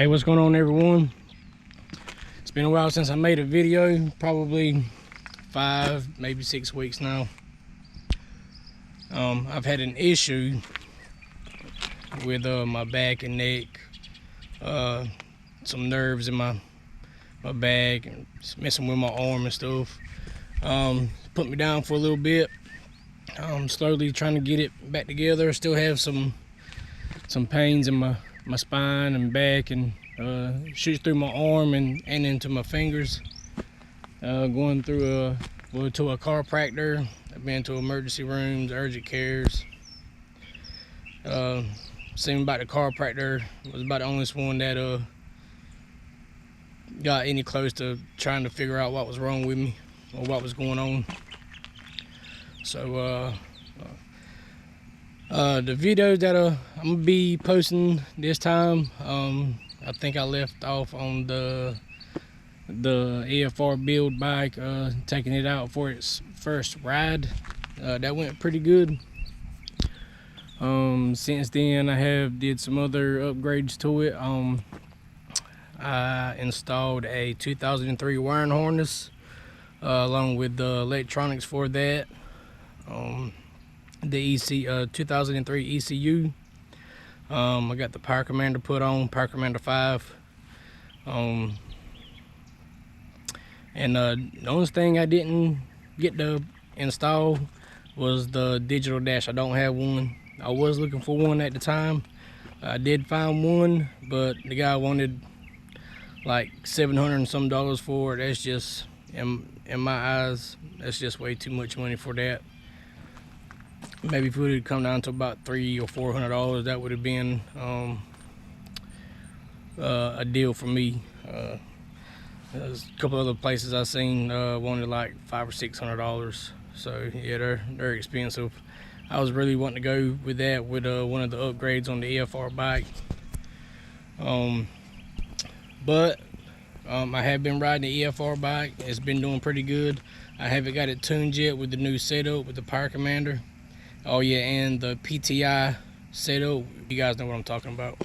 Hey, what's going on, everyone? It's been a while since I made a video, probably 5, maybe 6 weeks now. I've had an issue with my back and neck, some nerves in my back, and it's messing with my arm and stuff. Put me down for a little bit. I'm slowly trying to get it back together. Still have some pains in my spine and back, and shoots through my arm and into my fingers. Going to a chiropractor. I've been to emergency rooms, urgent cares. Seeing about the chiropractor was about the only one that got any close to trying to figure out what was wrong with me or what was going on. So the video that I'm gonna be posting this time, I think I left off on the AFR build bike, taking it out for its first ride. That went pretty good. Since then I have did some other upgrades to it. I installed a 2003 wiring harness, along with the electronics for that. The 2003 ECU. I got the Power Commander put on, Power Commander 5. And the only thing I didn't get to install was the digital dash. I don't have one. I was looking for one at the time. I did find one, but the guy wanted like $700 and some for it. That's just, in my eyes, that's just way too much money for that. Maybe if it would have come down to about $300 or $400, that would have been a deal for me. There's a couple other places I seen wanted like $500 or $600. So yeah, they're expensive. I was really wanting to go with that, with one of the upgrades on the AFR bike. But I have been riding the EFR bike. It's been doing pretty good. I haven't got it tuned yet with the new setup with the Power Commander. Oh yeah, and the PTI setup. You guys know what I'm talking about.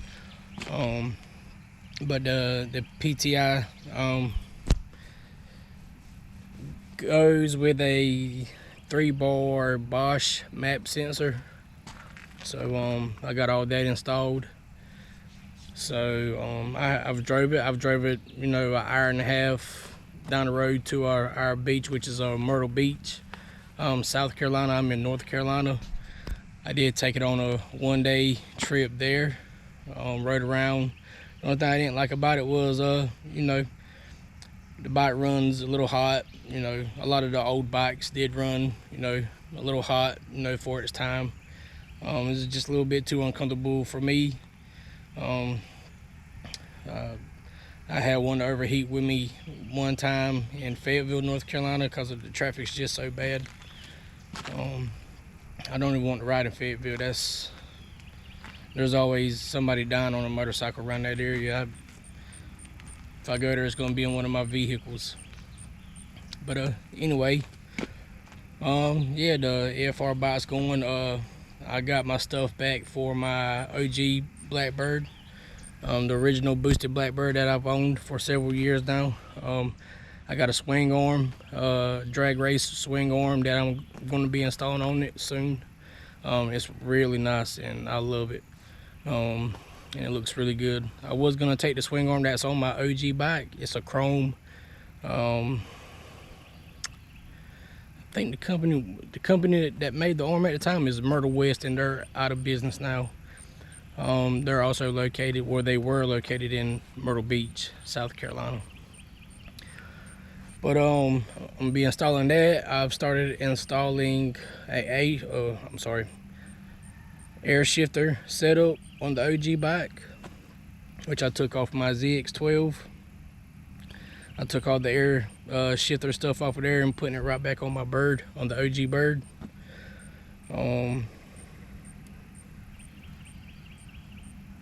But the PTI goes with a 3-bar Bosch map sensor. So I got all that installed. So I've drove it, you know, an hour and a half down the road to our beach, which is Myrtle Beach, South Carolina. I'm in North Carolina. I did take it on a 1-day trip there, rode around. The only thing I didn't like about it was, you know, the bike runs a little hot. You know, a lot of the old bikes did run, you know, a little hot, you know, for its time. It was just a little bit too uncomfortable for me. I had one overheat with me one time in Fayetteville, North Carolina, because the traffic's just so bad. I don't even want to ride in Fayetteville. There's always somebody dying on a motorcycle around that area. If I go there, it's going to be in one of my vehicles. But anyway, yeah, the AFR bike's going. I got my stuff back for my OG Blackbird, the original boosted Blackbird that I've owned for several years now. I got a swing arm, drag race swing arm that I'm going to be installing on it soon. It's really nice and I love it. And it looks really good. I was going to take the swing arm that's on my OG bike. It's a chrome. I think the company that made the arm at the time is Myrtle West, and they're out of business now. They're also located, where they were located, in Myrtle Beach, South Carolina. But I'm gonna be installing that. I've started installing air shifter setup on the OG bike, which I took off my ZX12. I took all the air shifter stuff off of there and putting it right back on my bird, on the OG bird.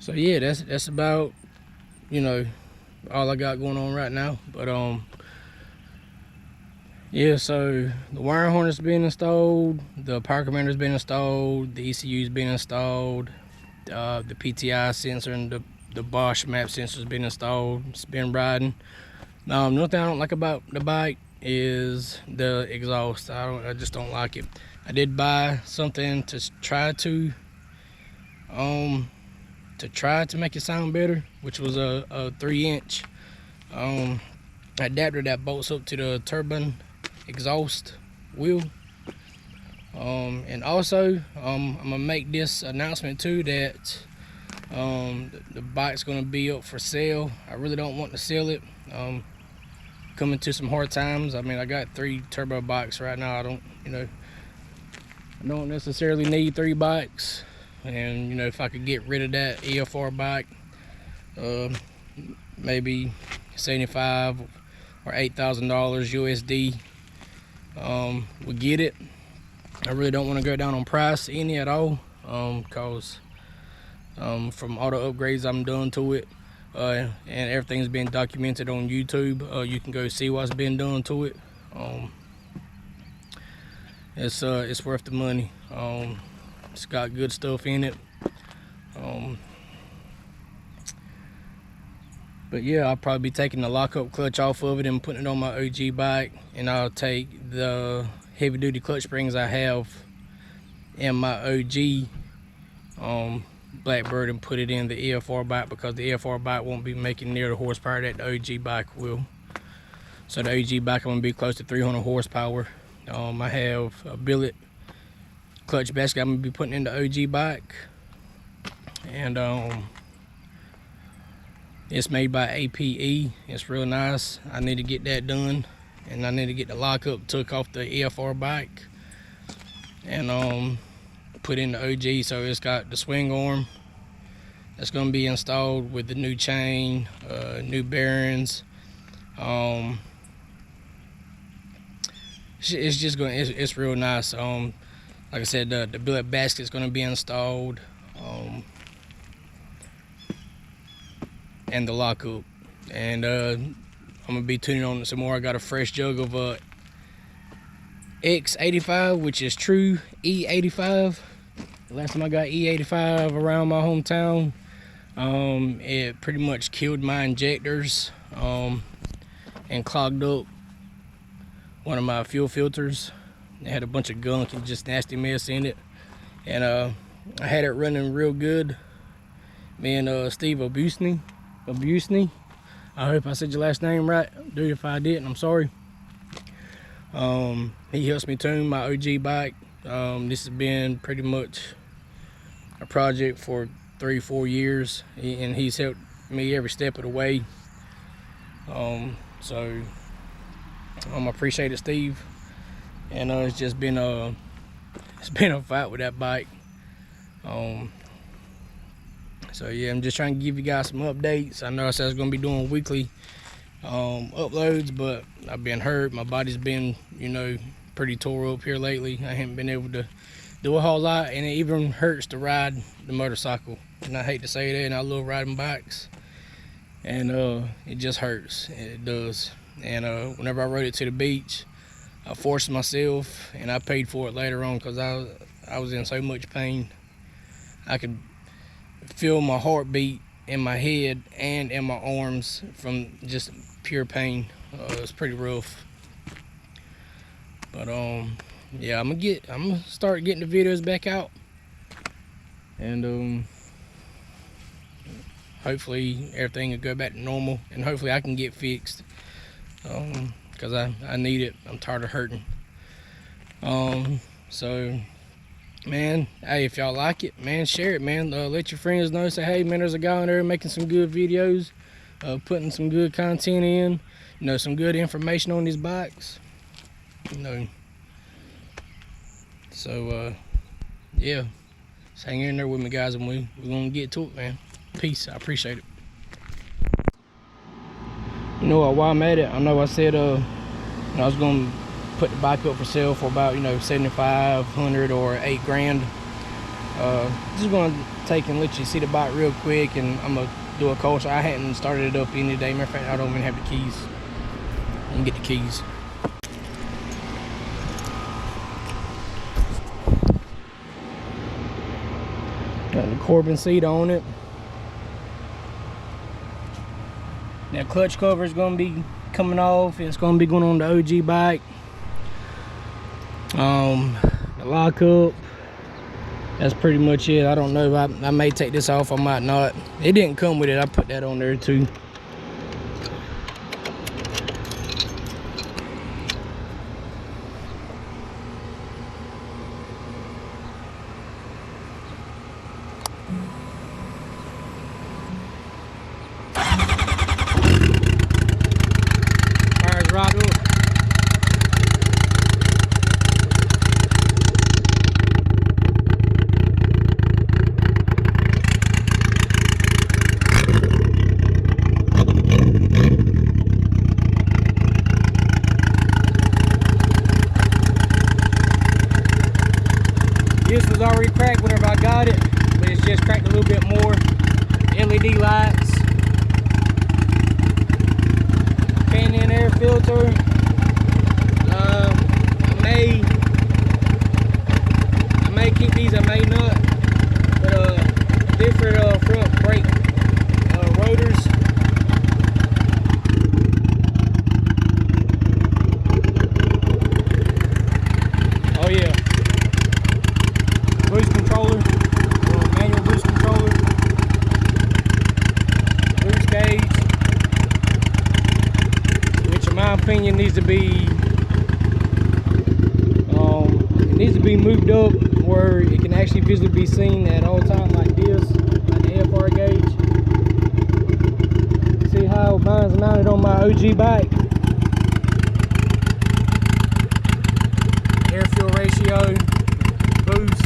So yeah, that's about, you know, all I got going on right now. But yeah, so the wiring harness being installed, the Power Commander's been installed, the ECU's been installed, the PTI sensor and the Bosch map sensor's been installed. It's been riding. Another thing I don't like about the bike is the exhaust. I just don't like it. I did buy something to try to make it sound better, which was a 3-inch adapter that bolts up to the turbine exhaust wheel. And also I'm gonna make this announcement too, that the bike's gonna be up for sale. I really don't want to sell it. Coming to some hard times. I mean, I got 3 turbo bikes right now. I don't necessarily need 3 bikes. And you know, if I could get rid of that EFR bike, maybe $75,000 or $8,000 USD, would get it. I really don't want to go down on price any at all, cause from all the upgrades I'm done to it, and everything's been documented on YouTube. You can go see what's been done to it. It's worth the money. It's got good stuff in it. But yeah, I'll probably be taking the lockup clutch off of it and putting it on my OG bike, and I'll take the heavy duty clutch springs I have in my OG Blackbird and put it in the EFR bike, because the EFR bike won't be making near the horsepower that the OG bike will. So the OG bike, I'm gonna be close to 300 horsepower. I have a billet clutch basket I'm gonna be putting in the OG bike, and it's made by APE. It's real nice. I need to get that done, and I need to get the lockup took off the EFR bike and put in the OG. So it's got the swing arm that's going to be installed with the new chain, new bearings. It's just going. It's real nice. Like I said, the billet basket is going to be installed, and the lockup. And I'm gonna be tuning on it some more. I got a fresh jug of X85, which is true E85. The last time I got E85 around my hometown, it pretty much killed my injectors and clogged up one of my fuel filters. It had a bunch of gunk and just nasty mess in it, and I had it running real good. Me and Steve Abusny, I hope I said your last name right, dude. If I didn't, I'm sorry. He helps me tune my OG bike. This has been pretty much a project for 3-4 years, and he's helped me every step of the way. So I appreciate it, Steve. And it's just been a fight with that bike. So yeah, I'm just trying to give you guys some updates. I know I said I was gonna be doing weekly uploads, but I've been hurt. My body's been, you know, pretty tore up here lately. I haven't been able to do a whole lot, and it even hurts to ride the motorcycle. And I hate to say that, and I love riding bikes, and it just hurts. It does. And whenever I rode it to the beach, I forced myself, and I paid for it later on, because I was in so much pain. I could feel my heartbeat in my head and in my arms from just pure pain. It's pretty rough. But yeah, I'm gonna start getting the videos back out, and hopefully everything will go back to normal, and hopefully I can get fixed, because I need it. I'm tired of hurting. So man, hey, if y'all like it, man, share it, man. Let your friends know. Say, hey, man, there's a guy in there making some good videos, putting some good content in, you know, some good information on these bikes, you know. So yeah, just hang in there with me, guys, and we're gonna get to it, man. Peace. I appreciate it. You know what, while I'm at it, I know I said I was gonna put the bike up for sale for about, you know, $7,500 or $8,000. Just gonna take and let you see the bike real quick, and I'm gonna do a call. So I hadn't started it up any day. Matter of fact, I don't even have the keys. I can get the keys. Got the Corbin seat on it. That clutch cover is going to be coming off, and it's going to be going on the OG bike. The lockup, that's pretty much it. I don't know if I may take this off, I might not. It didn't come with it, I put that on there too. Fires right up. This was already cracked whenever I got it, but it's just cracked a little bit more. LED lights, fan-in air filter. I may keep these, I may not. But different front brake rotors. Oh yeah. Boost controller, manual boost controller, boost gauge, which in my opinion needs to be moved up where it can actually visually be seen at all times, like this, like the AFR gauge. See how mine's mounted on my OG bike. Air fuel ratio, boost.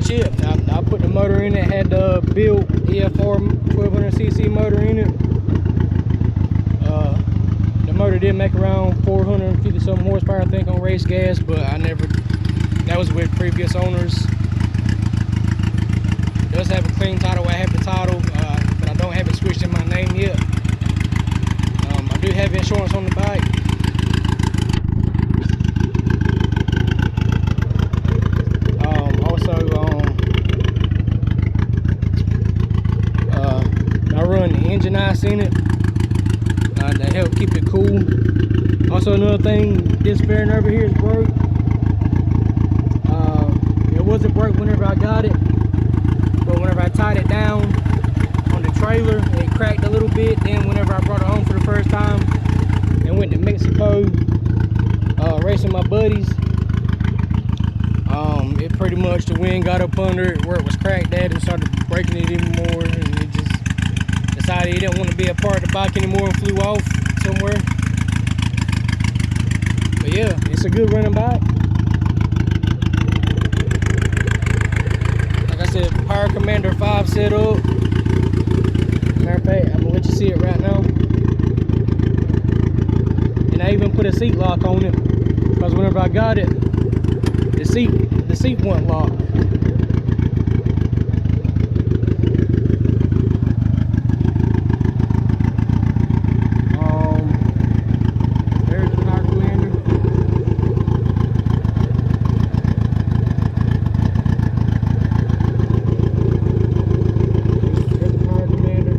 It. I put the motor in it, had the built EFR 1200cc motor in it. The motor did make around 450 something horsepower, I think, on race gas, but that was with previous owners. It does have a clean title, I have the title, but I don't have it switched in my name yet. I do have insurance on the bike. I run engine ice in it to help keep it cool. Also, another thing, this fairing over here is broke. It wasn't broke whenever I got it, but whenever I tied it down on the trailer, it cracked a little bit. Then whenever I brought it home for the first time and went to Mexico racing my buddies, it pretty much, the wind got up under it where it was cracked at and started breaking it even more, and it just decided he didn't want to be a part of the bike anymore and flew off somewhere. But yeah, it's a good running bike. Like I said, Power Commander 5 set up. Matter of fact, I'm gonna let you see it right now. And I even put a seat lock on it, because whenever I got it, the seat wasn't locked. There's the Power Commander. There's the Power Commander.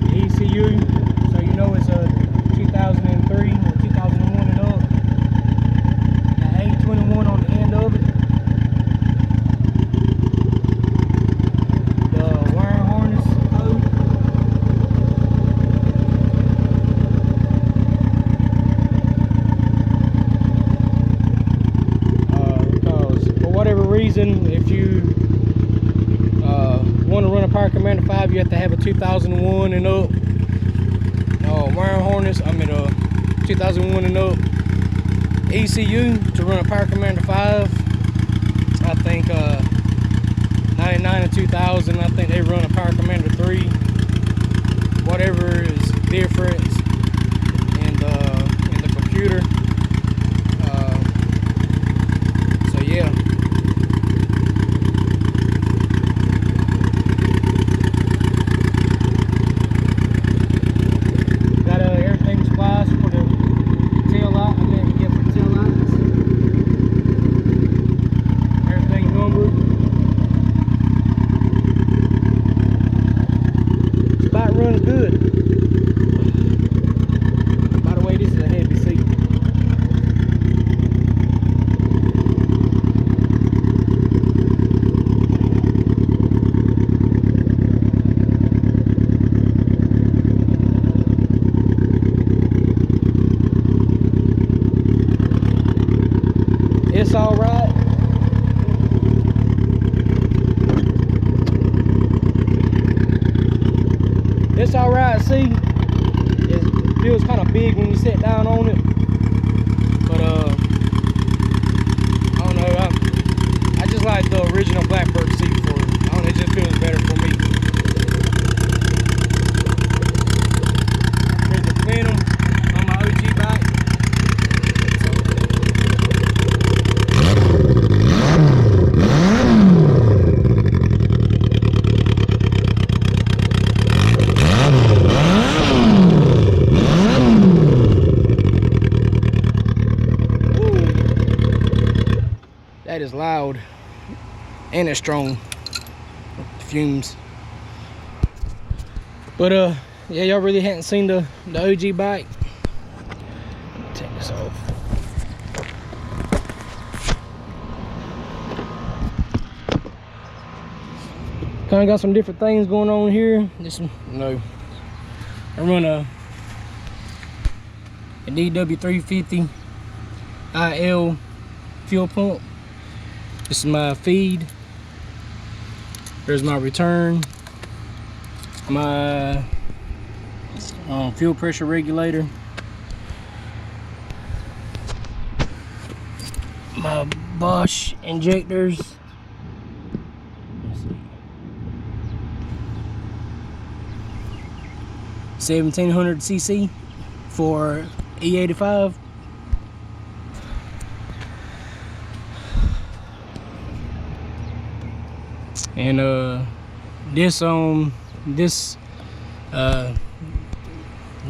The ECU. So you know it's a 2003 or 2001 and up. The A21 on the end of it. The wiring harness code. Because for whatever reason, if you want to run a Power Commander 5, you have to have a 2001 and up. Wiring harness, 2001 and up ECU to run a Power Commander 5. I think 99 and 2000, I think they run a Power Commander 3. Whatever is different in the computer. So yeah. It's all right. It's all right. See, it feels kind of big when you sit down on it, but I don't know. I just like the original Blackbird seat for it. I don't know, it just feels better for me. Here's the plenum on my OG bike. That is loud and it's strong fumes. But yeah, y'all really hadn't seen the OG bike. Take this off. Kind of got some different things going on here. This one, no, I run a DW350 IL fuel pump. This is my feed. There's my return. My fuel pressure regulator. My Bosch injectors. Let's see. 1700 cc for E85. And this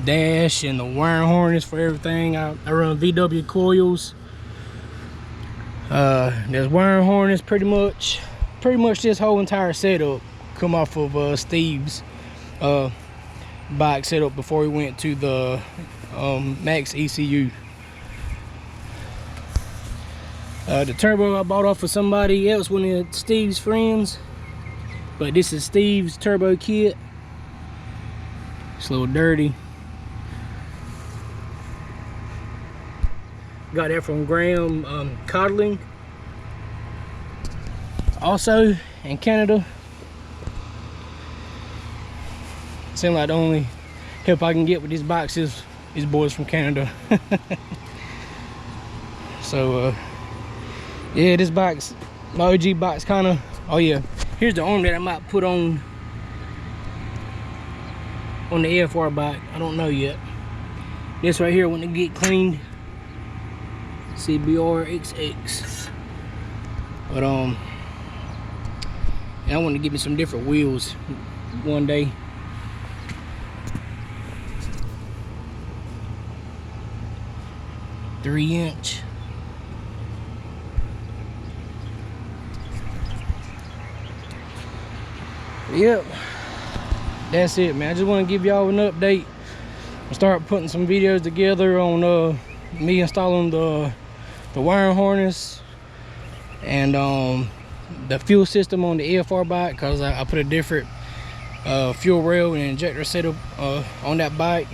dash and the wiring harness for everything. I run VW coils. There's wiring harness. Pretty much this whole entire setup come off of Steve's bike setup before he went to the Max ECU. The turbo I bought off of somebody else, one of Steve's friends. But this is Steve's turbo kit. It's a little dirty. Got that from Graham Coddling. Also in Canada. Seems like the only help I can get with these bikes is these boys from Canada. So yeah, this bike's, my OG bike's kind of, oh yeah, here's the arm that I might put on the AFR bike. I don't know yet. This right here, when it get cleaned, CBR XX. But yeah, I want to give me some different wheels one day. Three-inch. Yep, that's it, man. I just want to give y'all an update. I'll start putting some videos together on me installing the wiring harness and the fuel system on the AFR bike, because I put a different fuel rail and injector setup on that bike.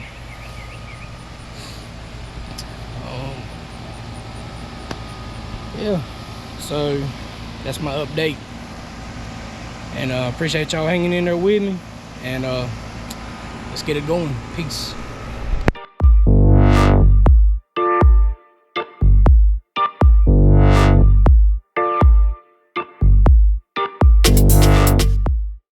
Yeah, so that's my update. And appreciate y'all hanging in there with me, and let's get it going. Peace.